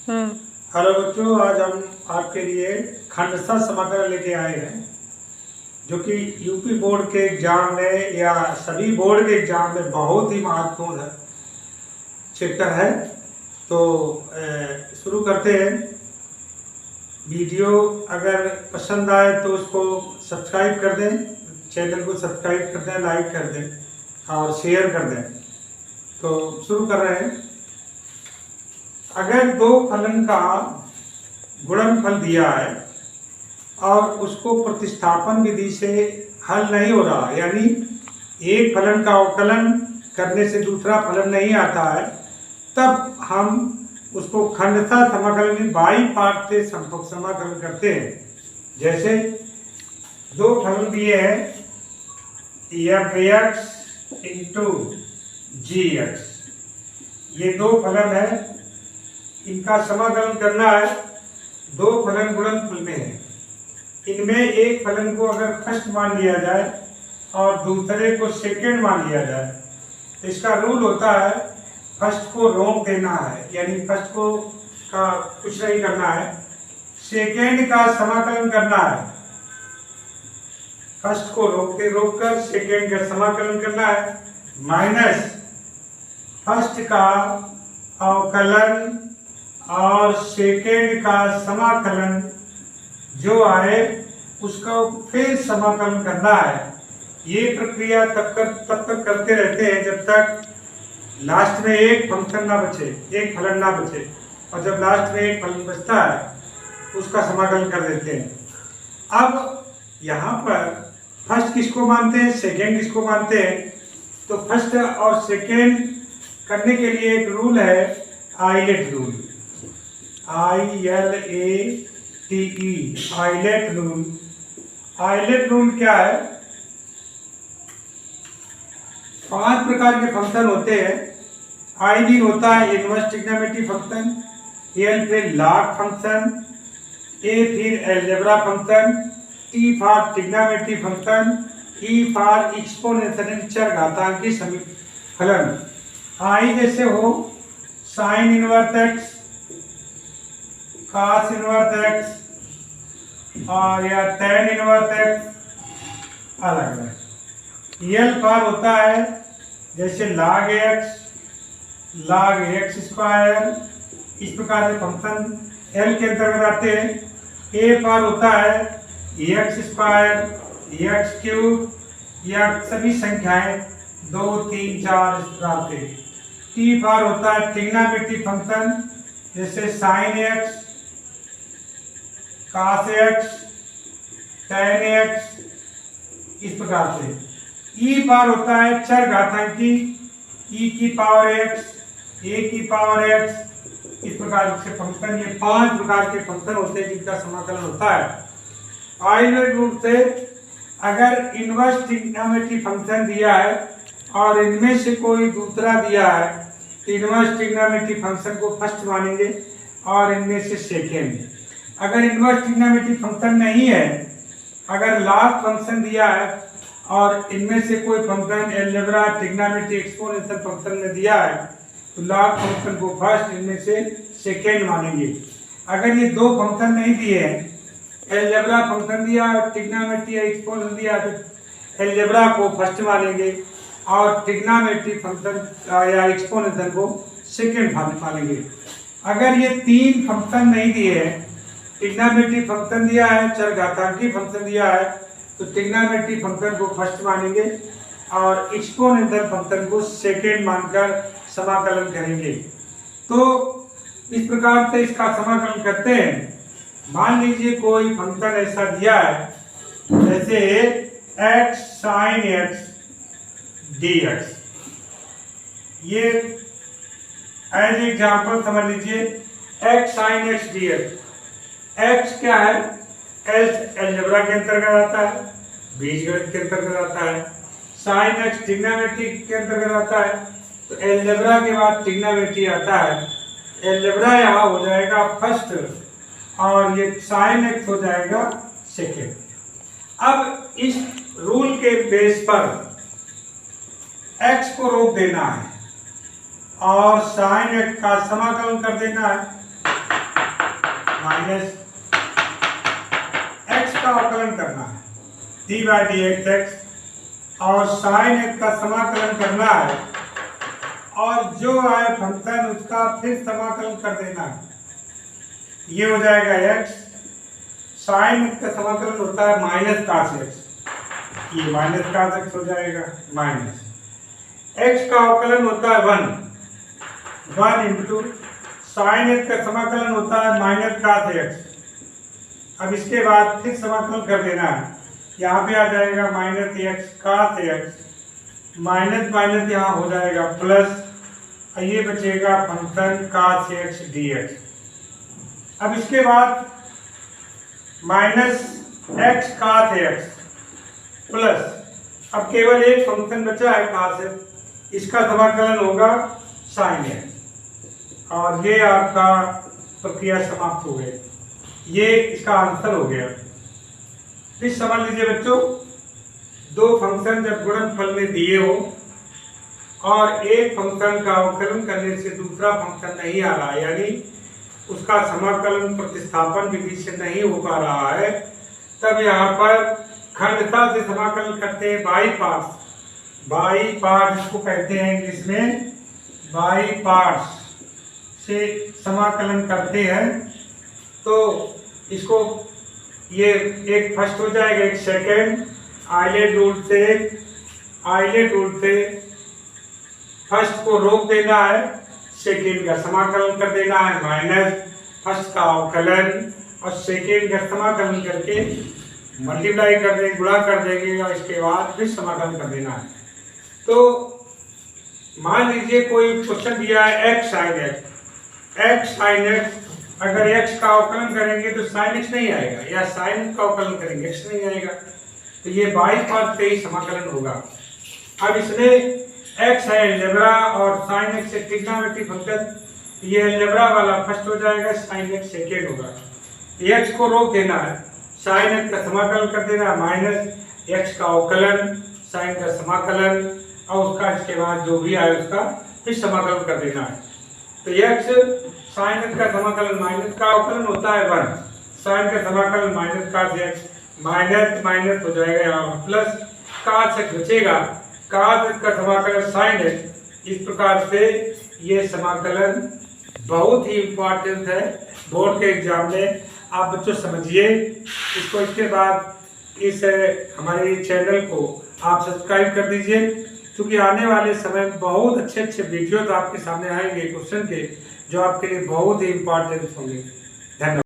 Hello बच्चों, आज हम आपके लिए खंडशः समाकलन लेके आए हैं जो कि यूपी बोर्ड के एग्जाम में या सभी बोर्ड के एग्जाम में बहुत ही महत्वपूर्ण चैप्टर है। तो शुरू करते हैं। वीडियो अगर पसंद आए तो उसको सब्सक्राइब कर दें, चैनल को सब्सक्राइब कर दें, लाइक कर दें और शेयर कर दें। तो शुरू कर रहे हैं। अगर दो फलन का गुणनफल दिया है और उसको प्रतिस्थापन विधि से हल नहीं हो रहा, यानी एक फलन का अवकलन करने से दूसरा फलन नहीं आता है, तब हम उसको खंडशः समाकलन में बाई पार्ट से समाकलन करते हैं। जैसे दो फलन दिए हैं f(x) इंटू g(x), ये दो फलन है, इनका समाकलन करना है। दो फलन गुणनफल में है, इनमें एक फलन को अगर फर्स्ट मान लिया जाए और दूसरे को सेकंड मान लिया जाए तो इसका रूल होता है फर्स्ट को रोक देना है, यानी फर्स्ट को का कुछ नहीं करना है, सेकंड का समाकलन करना है। फर्स्ट को रोक कर सेकंड का समाकलन करना है, माइनस फर्स्ट का अवकलन और सेकेंड का समाकलन जो आए उसका फिर समाकलन करना है। ये प्रक्रिया तब तक करते रहते हैं जब तक लास्ट में एक फंक्शन ना बचे, एक फलन ना बचे, और जब लास्ट में एक फलन बचता है उसका समाकलन कर देते हैं। अब यहाँ पर फर्स्ट किसको मानते हैं, सेकेंड किसको मानते हैं? तो फर्स्ट और सेकेंड करने के लिए एक रूल है, ILATE rule, ILATE, ILATE rule. ILATE rule क्या है? 5 प्रकार के फंक्शन होते हैं। आई भी होता है इनवर्स ट्रिग्नोमेट्री फंक्शन, एल फिर लॉग फंक्शन, ए फिर algebra function, T for trigonometry function, E for exponential चरघातांकी फलन। आई जैसे हो sine inverse x, cos inverse x और या tan इनवर्स एक्स अलग है। एल फॉर होता है जैसे log x, log x square, इस प्रकार के फंक्शन एल के अंतर्गत आते हैं। ए फॉर होता है एक्स स्क्वायर, एक्स क्यूब या सभी संख्याएं 2, 3, 4 इस प्रकार से। टी फॉर होता है ट्रिग्नोमेट्री फंक्शन जैसे sine x, cos x, tan x, इस प्रकार से। ई पावर होता है चरघातांकी, e की पावर x, a की पावर x, इस प्रकार से फंक्शन। ये 5 प्रकार के फंक्शन होते हैं जिनका समाकलन होता है। आइलेट रूल से अगर इनवर्स ट्रिग्नोमेट्री फंक्शन दिया है और इनमें से कोई दूसरा दिया है तो इनवर्स ट्रिग्नोमेट्री फंक्शन को फर्स्ट मानेंगे और इनमें से सेकेंड। अगर इनवर्स ट्रिग्नोमेट्री फंक्शन नहीं है, अगर लॉग फंक्शन दिया है और इनमें से कोई function algebra trigonometry exponential function में दिया है तो लॉग फंक्शन को फर्स्ट, इनमें से सेकेंड मानेंगे। अगर ये दो फंक्शन नहीं दिए हैं, अलजेब्रा फंक्शन दिया और ट्रिग्नोमेट्री एक्सपोनेंशियल दिया तो अलजेब्रा को फर्स्ट मानेंगे और ट्रिग्नोमेट्री फंक्शन या एक्सपोनेंशियल को सेकेंड मानेंगे। अगर ये 3 फंक्शन नहीं दिए हैं, ट्रिग्नोमेट्री फंक्शन दिया है, चरघातांकी फंक्शन दिया है, तो ट्रिग्नोमेट्री फंक्शन को फर्स्ट मानेंगे और एक्सपोनेंशियल फंक्शन को सेकेंड मानकर समाकलन करेंगे। तो इस प्रकार से इसका समाकलन करते हैं। मान लीजिए कोई फंक्शन ऐसा दिया है जैसे x sin x dx, ये एज एग्जाम्पल समझ लीजिए x sin x dx। x क्या है? अलजेब्रा के अंतर्गत आता है, बीजगणित के अंतर्गत आता है। साइन x ट्रिग्नोमेट्री के अंतर्गत आता है, तो अलजेब्रा के बाद ट्रिग्नोमेट्री आता है। अलजेब्रा यहाँ हो जाएगा फर्स्ट और ये साइन x हो जाएगा सेकेंड। अब इस रूल के बेस पर x को रोक देना है और साइन x का समाकलन कर देना है। माइनस x का अवकलन करना है डी बाई डी एक्स और साइन एक्स का समाकलन करना है और जो आए फंक्शन उसका फिर समाकलन कर देना है। ये हो जाएगा x, साइन एक्स का समाकलन होता है माइनस कास एक्स, ये माइनस कास एक्स हो जाएगा माइनस x का अवकलन होता है 1 इंटू साइन एक्स का समाकलन होता है माइनस कास एक्स। अब इसके बाद फिर समाकलन कर देना है, यहाँ पे आ जाएगा माइनस एक्स कास एक्स, माइनस माइनस यहाँ हो जाएगा प्लस, ये बचेगा फंक्शन कास एक्स डी एक्स। अब इसके बाद माइनस एक्स कास एक्स प्लस, अब केवल एक फंक्शन बचा है कास एक्स, इसका समाकलन होगा साइन एक्स और ये आपका प्रक्रिया समाप्त हो गई। ये इसका आंसर हो गया। फिर समझ लीजिए बच्चों, दो फंक्शन जब गुणनफल में दिए हो और एक फंक्शन का अवकलन करने से दूसरा फंक्शन नहीं आ रहा है, यानी उसका समाकलन प्रतिस्थापन विधि से नहीं हो पा रहा है, तब यहाँ पर खंडता से समाकलन करते हैं बाई पार्ट्स। बाई पार्ट्स इसको कहते हैं इंग्लिश में, बाई पार्ट्स से समाकलन करते हैं। तो इसको ये एक फर्स्ट हो जाएगा, एक सेकेंड, आइलेट रूल से फर्स्ट को रोक देना है, सेकेंड का समाकलन कर देना है माइनस फर्स्ट का अवकलन और सेकेंड का समाकलन करके मल्टीप्लाई कर देंगे, गुणा कर देंगे और इसके बाद फिर समाकलन कर देना है। तो मान लीजिए कोई क्वेश्चन दिया है एक्स साइन एक्स, अगर x का अवकलन करेंगे तो sin x नहीं आएगा, या sin का अवकलन करेंगे x नहीं आएगा, तो ये बाई पार्ट से ही समाकलन होगा। अब इसमें x है अलजेब्रा और sin x से ट्रिग्नोमेट्रिक फंक्शन, ये अलजेब्रा वाला फर्स्ट हो जाएगा, sin x सेकेंड होगा। x को रोक देना है, sin x का समाकलन कर देना है माइनस x का अवकलन, sin का समाकलन और उसका इसके बाद जो भी आए उसका फिर समाकलन कर देना है। तो x साइन एक्स का समाकलन माइनस का अवकलन होता है 1, साइन का समाकलन minus cos x, minus minus हो जाएगा यहाँ प्लस कास एक्स बचेगा, कास एक्स का समाकलन साइन एक्स। इस प्रकार से ये समाकलन बहुत ही इम्पोर्टेंट है बोर्ड के एग्जाम में, आप बच्चों समझिए इसको। इसके बाद इस हमारे चैनल को आप सब्सक्राइब कर दीजिए, क्योंकि आने वाले समय में बहुत अच्छे अच्छे वीडियोज आपके सामने आएंगे क्वेश्चन के, जो आपके लिए बहुत ही इम्पोर्टेंट होंगे। धन्यवाद।